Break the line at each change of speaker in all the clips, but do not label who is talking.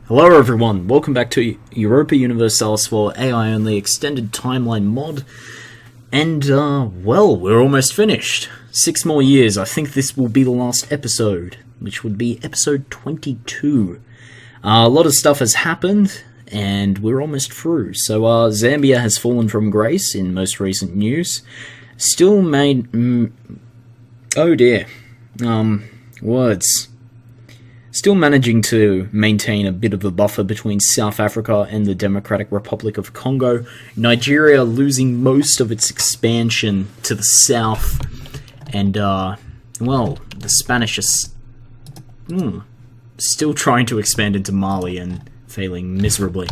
Hello everyone, welcome back to Europa Universalis for AI Only Extended Timeline mod. And, well, we're almost finished. 6 more years, I think this will be the last episode, which would be episode 22. A lot of stuff has happened, and we're almost through. So, Zambia has fallen from grace in most recent news. Still made... oh dear. Words. Still managing to maintain a bit of a buffer between South Africa and the Democratic Republic of Congo. Nigeria losing most of its expansion to the south. And, well, the Spanish are still trying to expand into Mali and failing miserably.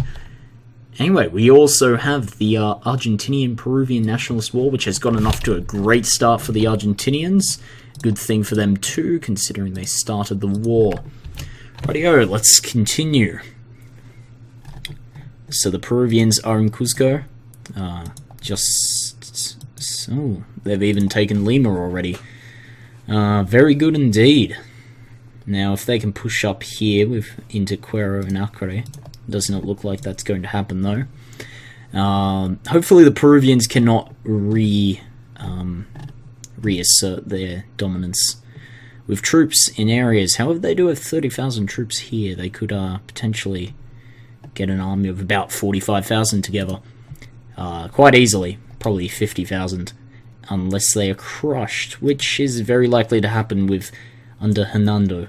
Anyway, we also have the Argentinian-Peruvian nationalist war, which has gotten off to a great start for the Argentinians. Good thing for them too, considering they started the war. Rightio, let's continue. So the Peruvians are in Cusco. So they've even taken Lima already. Very good indeed. Now, if they can push up here into Quero and Acre, does not look like that's going to happen though. Hopefully the Peruvians cannot reassert their dominance with troops in areas. However, they do have 30,000 troops here. They could potentially get an army of about 45,000 together quite easily, probably 50,000, unless they are crushed, which is very likely to happen with under Hernando.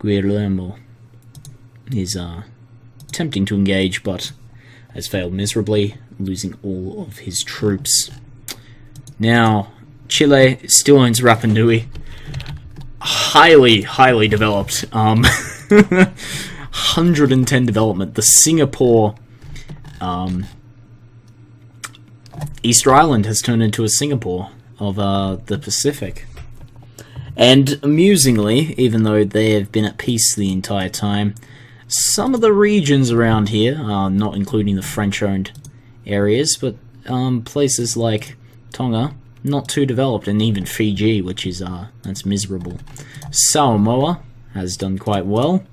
Guillermo is attempting to engage, but has failed miserably, losing all of his troops. Now, Chile still owns Rapa Nui. Highly developed. 110 development. The Singapore Easter Island has turned into a Singapore of the Pacific. And amusingly, even though they have been at peace the entire time, some of the regions around here, not including the French-owned areas, but places like Tonga, not too developed, and even Fiji, which is, that's miserable. Samoa has done quite well.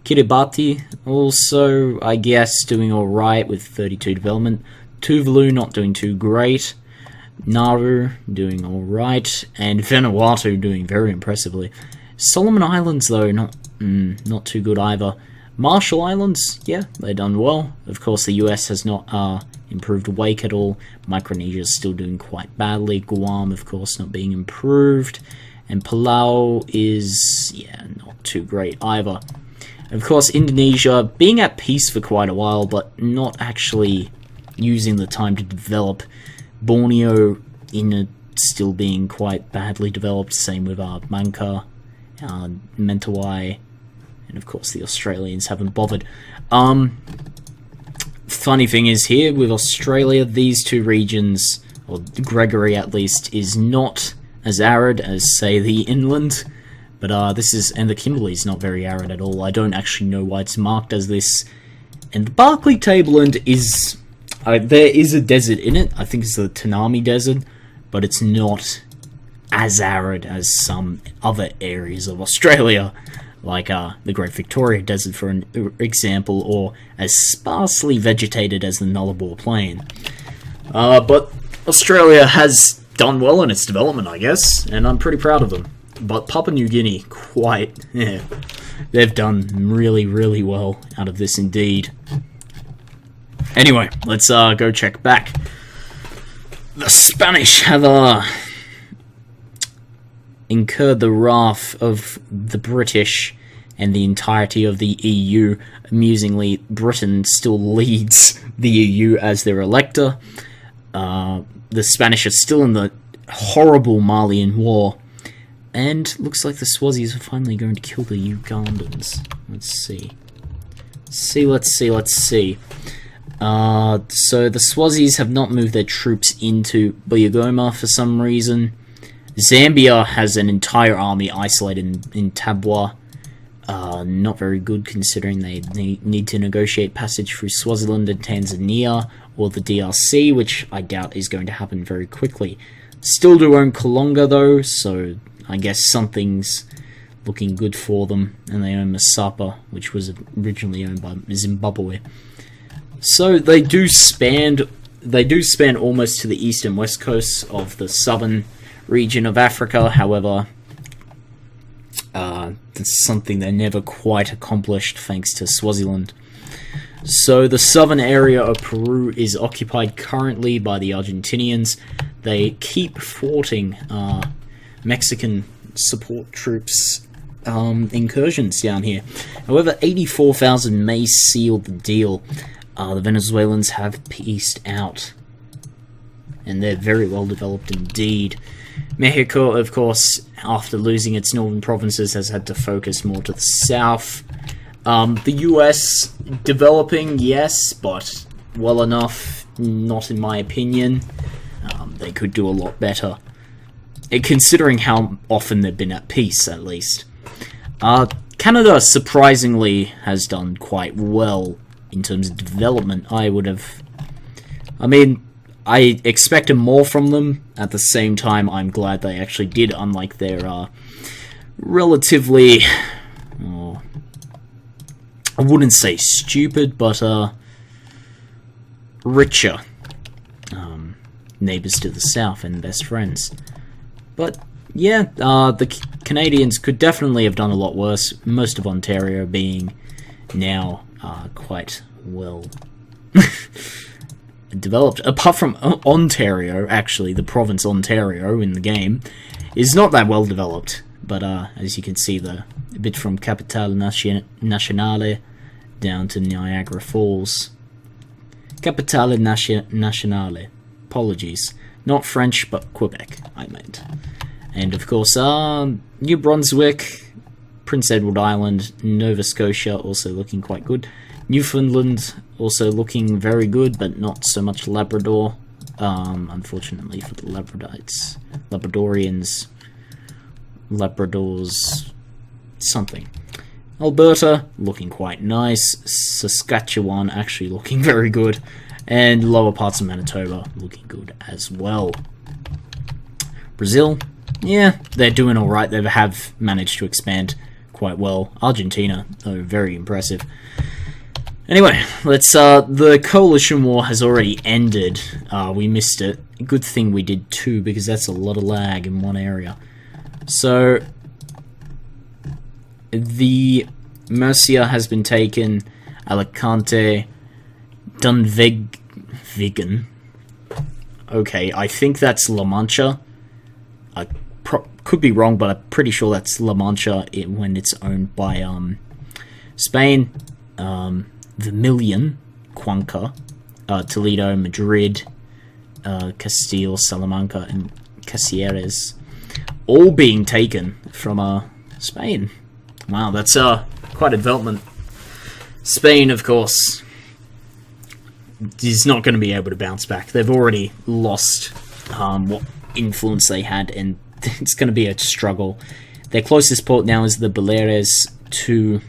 Kiribati also, I guess, doing alright with 32 development. Tuvalu not doing too great. Nauru doing alright. And Vanuatu doing very impressively. Solomon Islands, though, not too good either. Marshall Islands, yeah, they've done well. Of course, the US has not improved Wake at all. Micronesia is still doing quite badly. Guam, of course, not being improved. And Palau is, yeah, not too great either. Of course, Indonesia being at peace for quite a while, but not actually using the time to develop. Borneo still being quite badly developed. Same with Bangka, Mentawai. And of course the Australians haven't bothered. Funny thing is here with Australia, these two regions, or Gregory at least, is not as arid as say the inland. But and the Kimberley's not very arid at all. I don't actually know why it's marked as this. And the Barclay Tableland is, there is a desert in it. I think it's the Tanami Desert, but it's not as arid as some other areas of Australia. Like the Great Victoria Desert, for an example, or as sparsely vegetated as the Nullarbor Plain. But Australia has done well in its development, I guess, and I'm pretty proud of them. But Papua New Guinea, they've done really well out of this indeed. Anyway, let's go check back. The Spanish have incurred the wrath of the British and the entirety of the EU. Amusingly, Britain still leads the EU as their elector. The Spanish are still in the horrible Malian war. And looks like the Swazis are finally going to kill the Ugandans. Let's see. Let's see. So the Swazis have not moved their troops into Buyagoma for some reason. Zambia has an entire army isolated in Tabwa. Not very good considering they need to negotiate passage through Swaziland and Tanzania, or the DRC, which I doubt is going to happen very quickly. Still do own Kalonga though, so I guess something's looking good for them, and they own Masapa, which was originally owned by Zimbabwe. So they do span almost to the east and west coasts of the southern region of Africa. However, that's something they never quite accomplished thanks to Swaziland. So the southern area of Peru is occupied currently by the Argentinians. They keep thwarting Mexican support troops incursions down here. However, 84,000 may seal the deal. The Venezuelans have pieced out, and they're very well developed indeed. Mexico, of course, after losing its northern provinces, has had to focus more to the south. The US developing, yes, but well enough, not in my opinion. They could do a lot better, considering how often they've been at peace, at least. Canada, surprisingly, has done quite well in terms of development. I expected more from them. At the same time, I'm glad they actually did, unlike their relatively, I wouldn't say stupid, but richer neighbours to the south and best friends. But yeah, the Canadians could definitely have done a lot worse, most of Ontario being now quite well developed. Apart from Ontario, actually, the province Ontario in the game is not that well developed. But as you can see, a bit from Capitale Nationale down to Niagara Falls. Capitale Nationale. Apologies. Not French, but Quebec, I meant. And of course, New Brunswick, Prince Edward Island, Nova Scotia also looking quite good. Newfoundland also looking very good, but not so much Labrador. Unfortunately for the Labradorians. Labradors, something. Alberta looking quite nice. Saskatchewan actually looking very good, and lower parts of Manitoba looking good as well. Brazil, yeah, they're doing all right. They have managed to expand quite well. Argentina, though, very impressive. Anyway, let's. The coalition war has already ended. We missed it. Good thing we did too, because that's a lot of lag in one area. So, the Murcia has been taken, Alicante, Dunvegan. Okay, I think that's La Mancha. I could be wrong, but I'm pretty sure that's La Mancha when it's owned by Spain. Vermilion, Cuenca, Toledo, Madrid, Castile, Salamanca, and Cáceres. All being taken from Spain. Wow, that's quite a development. Spain, of course, is not going to be able to bounce back. They've already lost what influence they had, and it's going to be a struggle. Their closest port now is the Baleares to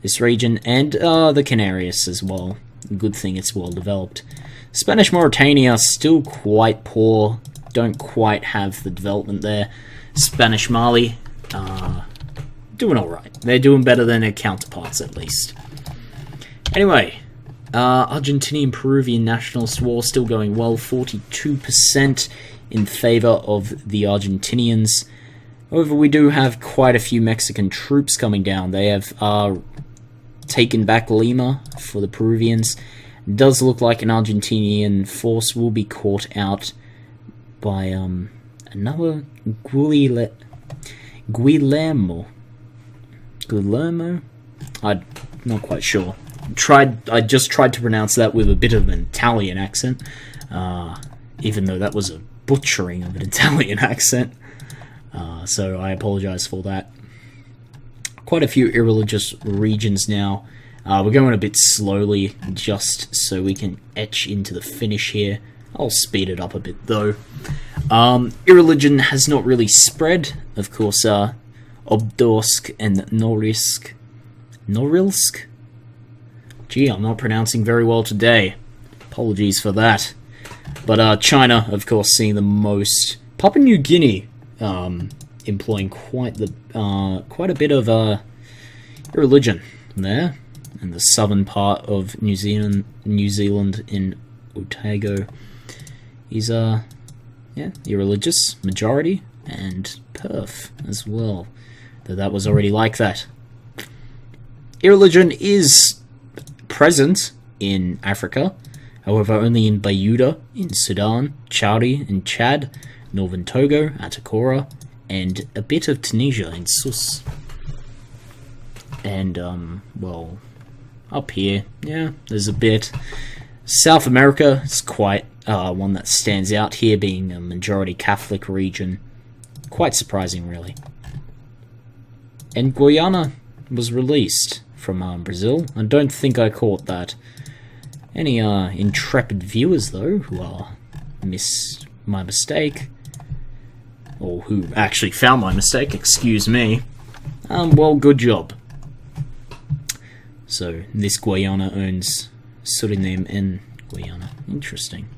this region, and the Canarias as well. Good thing it's well developed. Spanish Mauritania, still quite poor. Don't quite have the development there. Spanish Mali, doing alright. They're doing better than their counterparts, at least. Anyway, Argentinian Peruvian nationalist war still going well. 42% in favor of the Argentinians. However, we do have quite a few Mexican troops coming down. They have taken back Lima for the Peruvians. It does look like an Argentinian force will be caught out by another Guillermo. I'm not quite sure. I just tried to pronounce that with a bit of an Italian accent, even though that was a butchering of an Italian accent. So I apologize for that. Quite a few irreligious regions now. We're going a bit slowly, just so we can etch into the finish here. I'll speed it up a bit, though. Irreligion has not really spread. Of course, Obdorsk and Norilsk. Gee, I'm not pronouncing very well today. Apologies for that. But China, of course, seeing the most. Papua New Guinea employing quite a bit of religion there in the southern part of New Zealand in Otago is irreligious majority, and Perth as well, though that was already like that. Irreligion is present in Africa, however only in Bayuda in Sudan, Chowdi in Chad, northern Togo, Atakora, and a bit of Tunisia in Sus. And, well, up here, yeah, there's a bit. South America is quite one that stands out here, being a majority Catholic region. Quite surprising, really. And Guyana was released from Brazil. I don't think I caught that. Any intrepid viewers, though, who missed my mistake, or who actually found my mistake, excuse me, well, good job. So, this Guyana owns Suriname and Guyana. Interesting.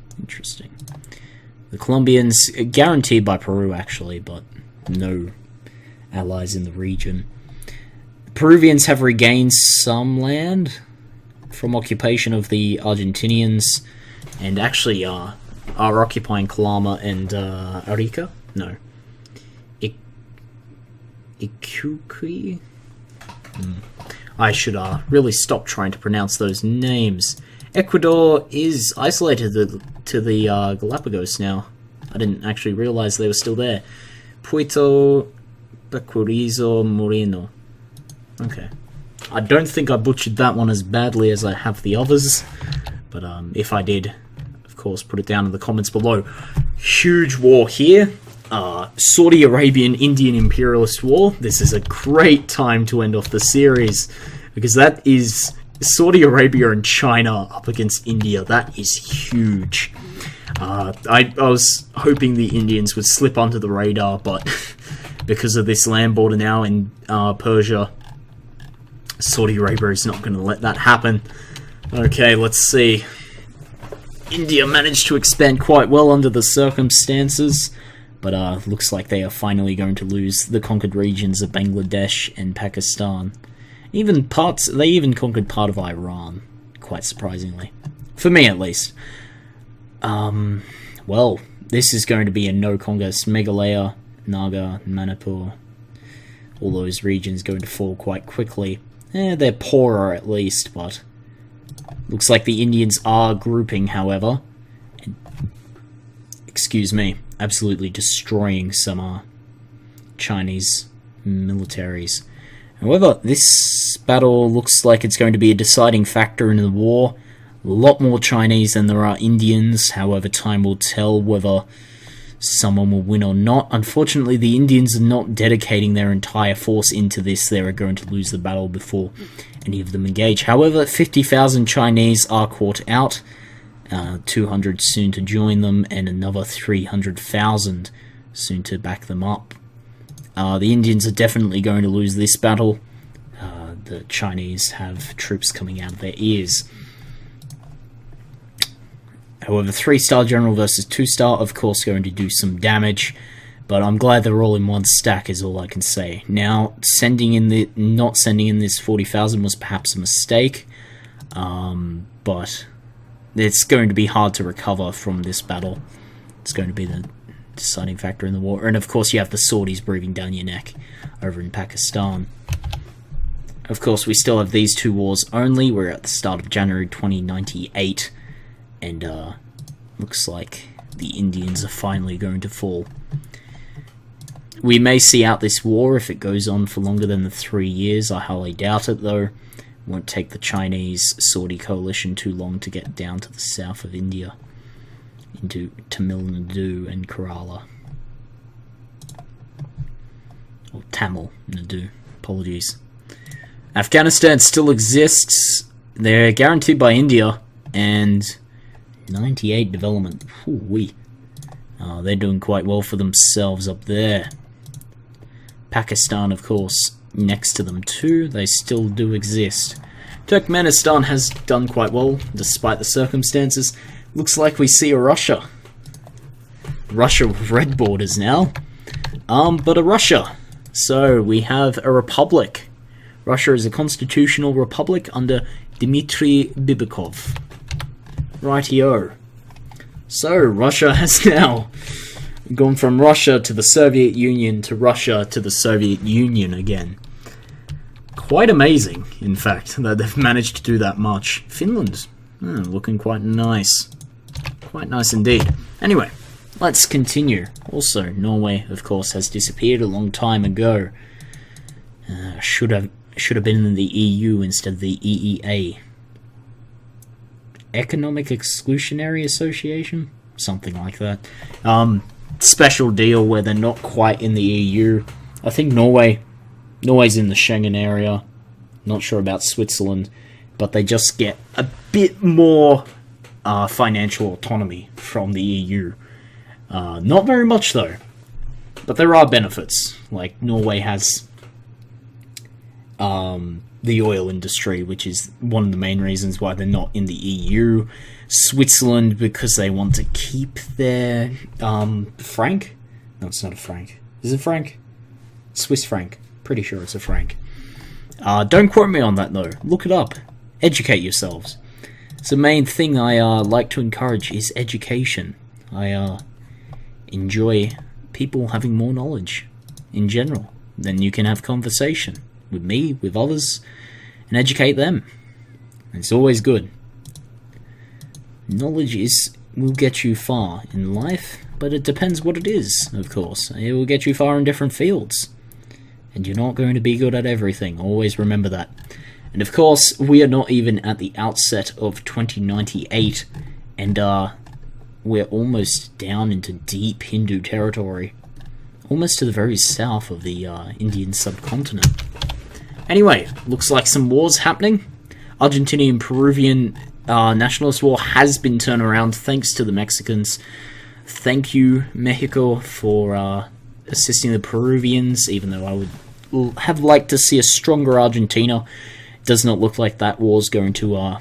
The Colombians, guaranteed by Peru, actually, but no allies in the region. The Peruvians have regained some land from occupation of the Argentinians, and actually are occupying Calama and Arica. No. Iquique? I should really stop trying to pronounce those names. Ecuador is isolated to the Galapagos now. I didn't actually realize they were still there. Puerto Bacurizo Moreno. Okay. I don't think I butchered that one as badly as I have the others, but if I did, of course, put it down in the comments below. Huge war here. Saudi Arabian-Indian imperialist war. This is a great time to end off the series, because that is Saudi Arabia and China up against India. That is huge. I was hoping the Indians would slip onto the radar, but because of this land border now in Persia, Saudi Arabia is not going to let that happen. Okay, let's see. India managed to expand quite well under the circumstances, but looks like they are finally going to lose the conquered regions of Bangladesh and Pakistan. They even conquered part of Iran, quite surprisingly. For me, at least. Well, this is going to be a no contest. Meghalaya, Naga, Manipur, all those regions going to fall quite quickly. They're poorer at least, but looks like the Indians are grouping, however. And, excuse me, absolutely destroying some Chinese militaries. However, this battle looks like it's going to be a deciding factor in the war. A lot more Chinese than there are Indians. However, time will tell whether someone will win or not. Unfortunately, the Indians are not dedicating their entire force into this. They are going to lose the battle before any of them engage. However, 50,000 Chinese are caught out. 200 soon to join them, and another 300,000 soon to back them up. The Indians are definitely going to lose this battle. The Chinese have troops coming out of their ears. However, 3-star general versus 2-star, of course, going to do some damage, but I'm glad they're all in one stack is all I can say. Now, not sending in this 40,000 was perhaps a mistake, but it's going to be hard to recover from this battle. It's going to be the deciding factor in the war, and of course you have the Saudis breathing down your neck over in Pakistan. Of course, we still have these two wars only. We're at the start of January 2098. And looks like the Indians are finally going to fall. We may see out this war if it goes on for longer than the 3 years. I highly doubt it, though. It won't take the Chinese-Saudi coalition too long to get down to the south of India, into Tamil Nadu and Kerala. Or Tamil Nadu, apologies. Afghanistan still exists. They're guaranteed by India, and 98 development. Ooh-wee. They're doing quite well for themselves up there. Pakistan, of course, next to them too. They still do exist. Turkmenistan has done quite well, despite the circumstances. Looks like we see a Russia with red borders now. But a Russia. So we have a republic. Russia is a constitutional republic under Dmitry Bibikov. Rightio. So Russia has now gone from Russia to the Soviet Union to Russia to the Soviet Union again. Quite amazing, in fact, that they've managed to do that much. Finland, looking quite nice. Quite nice indeed. Anyway, let's continue. Also, Norway, of course, has disappeared a long time ago. Should have been in the EU instead of the EEA. Economic Exclusionary Association? Something like that. Special deal where they're not quite in the EU. I think Norway's in the Schengen area. Not sure about Switzerland. But they just get a bit more financial autonomy from the EU. Not very much though. But there are benefits. Like Norway has the oil industry, which is one of the main reasons why they're not in the EU. Switzerland, because they want to keep their franc. No, it's not a franc. Is it franc? Swiss franc. Pretty sure it's a franc. Don't quote me on that though. Look it up. Educate yourselves. So the main thing I like to encourage is education. I enjoy people having more knowledge in general. Then you can have conversation with me, with others, and educate them. It's always good. Knowledge will get you far in life, but it depends what it is, of course. It will get you far in different fields. And you're not going to be good at everything, always remember that. And of course, we are not even at the outset of 2098, and we're almost down into deep Hindu territory. Almost to the very south of the Indian subcontinent. Anyway, looks like some wars happening. Argentinian-Peruvian nationalist war has been turned around thanks to the Mexicans. Thank you, Mexico, for assisting the Peruvians, even though I would have liked to see a stronger Argentina. It does not look like that war's going to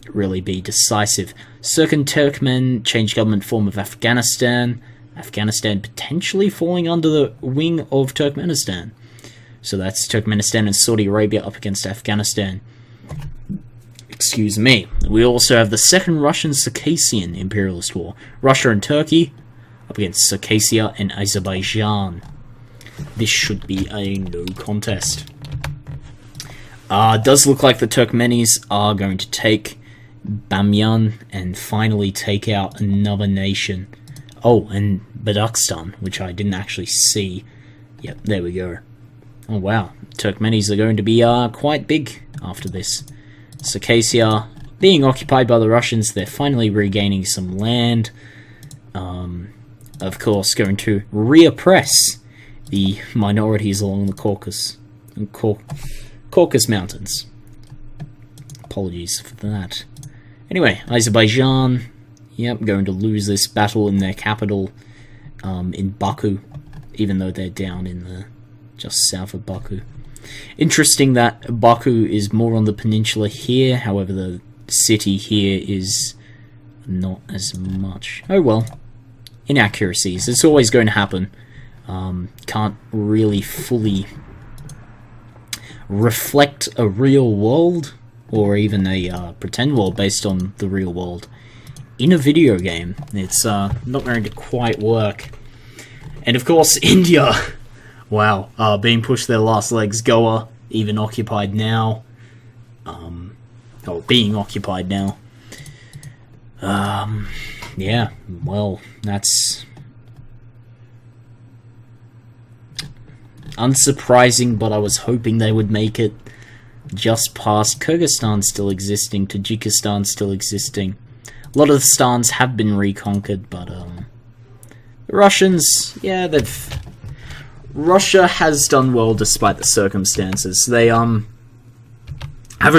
really be decisive. Second Turkmen changed government form of Afghanistan. Afghanistan potentially falling under the wing of Turkmenistan. So that's Turkmenistan and Saudi Arabia up against Afghanistan. Excuse me. We also have the Second Russian-Circassian Imperialist War. Russia and Turkey up against Circassia and Azerbaijan. This should be a no contest. Does look like the Turkmenis are going to take Bamyan and finally take out another nation. Oh, and Badakhshan, which I didn't actually see. Yep, there we go. Oh wow, Turkmenis are going to be quite big after this. Circassia being occupied by the Russians, they're finally regaining some land. Of course, going to reoppress the minorities along the Caucasus Mountains. Apologies for that. Anyway, Azerbaijan, yep, going to lose this battle in their capital, in Baku, even though they're down in the just south of Baku. Interesting that Baku is more on the peninsula here, however the city here is not as much. Oh well, inaccuracies, it's always going to happen. Can't really fully reflect a real world, or even a pretend world based on the real world in a video game. It's not going to quite work. And of course, India, wow, being pushed their last legs. Goa, even occupied now. Or being occupied now. Yeah, well, that's unsurprising, but I was hoping they would make it just past. Kyrgyzstan still existing, Tajikistan still existing. A lot of the stans have been reconquered, but the Russians, yeah, Russia has done well despite the circumstances. They haven't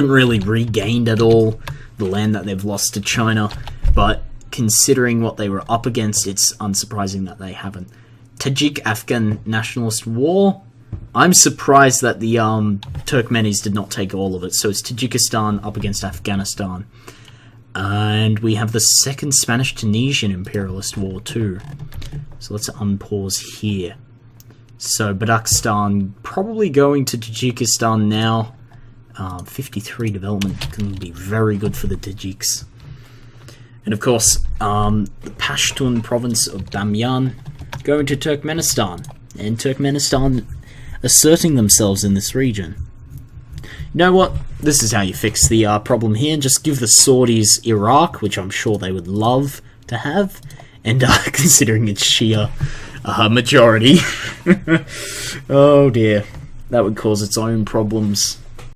really regained at all the land that they've lost to China, but considering what they were up against, it's unsurprising that they haven't. Tajik-Afghan nationalist war, I'm surprised that the Turkmenis did not take all of it. So it's Tajikistan up against Afghanistan. And we have the second Spanish-Tunisian imperialist war too. So let's unpause here. So Badakhshan probably going to Tajikistan now. 53 development can be very good for the Tajiks. And of course, the Pashtun province of Bamyan going to Turkmenistan. And Turkmenistan asserting themselves in this region. You know what? This is how you fix the problem here. Just give the Saudis Iraq, which I'm sure they would love to have. And considering it's Shia majority. Oh dear. That would cause its own problems.